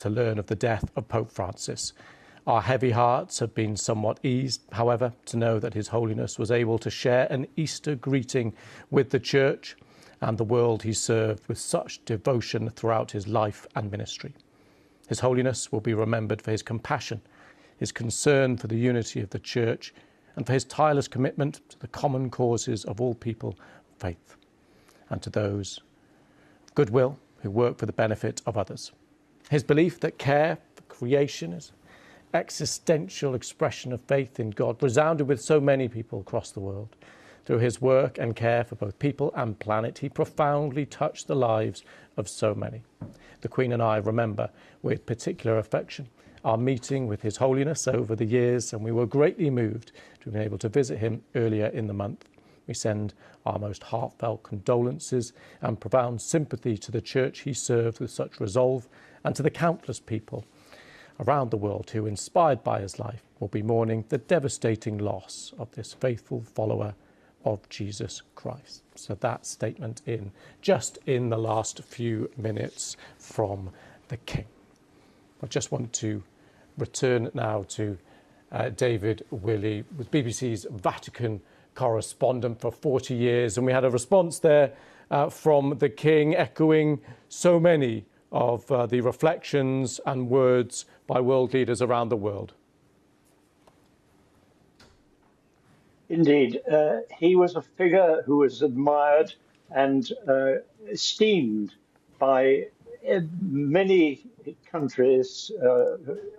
to learn of the death of Pope Francis. Our heavy hearts have been somewhat eased, however, to know that His Holiness was able to share an Easter greeting with the Church and the world he served with such devotion throughout his life and ministry. His Holiness will be remembered for his compassion, his concern for the unity of the Church, and for his tireless commitment to the common causes of all people of faith, and to those of goodwill who work for the benefit of others. His belief that care for creation is existential expression of faith in God resounded with so many people across the world. Through his work and care for both people and planet, he profoundly touched the lives of so many. The Queen and I remember with particular affection our meeting with His Holiness over the years, and we were greatly moved to have been able to visit him earlier in the month. We send our most heartfelt condolences and profound sympathy to the Church he served with such resolve, and to the countless people around the world who, inspired by his life, will be mourning the devastating loss of this faithful follower of Jesus Christ. So that statement just in the last few minutes from the King. I just want to return now to David Willey, was BBC's Vatican correspondent for 40 years, and we had a response there from the King echoing so many of the reflections and words by world leaders around the world. Indeed, he was a figure who was admired and esteemed by many countries.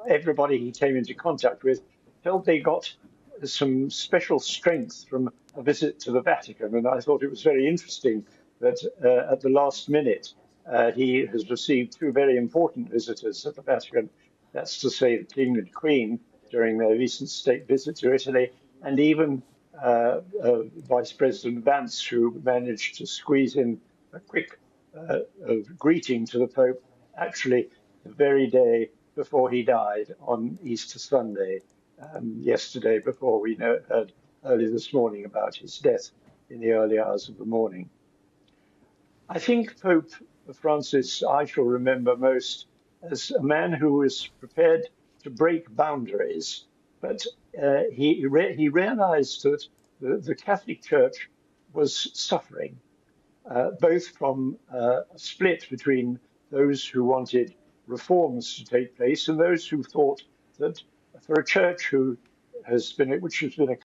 Everybody he came into contact with felt they got some special strength from a visit to the Vatican, and I thought it was very interesting that at the last minute he has received two very important visitors at the Vatican. That's to say, the King and Queen during their recent state visit to Italy, and even Vice President Vance, who managed to squeeze in a quick greeting to the Pope, actually the very day before he died on Easter Sunday, yesterday, before we heard early this morning about his death in the early hours of the morning. I think Pope Francis I shall remember most as a man who was prepared to break boundaries, but he realized that the Catholic Church was suffering, both from a split between those who wanted reforms to take place and those who thought that for a church which has been a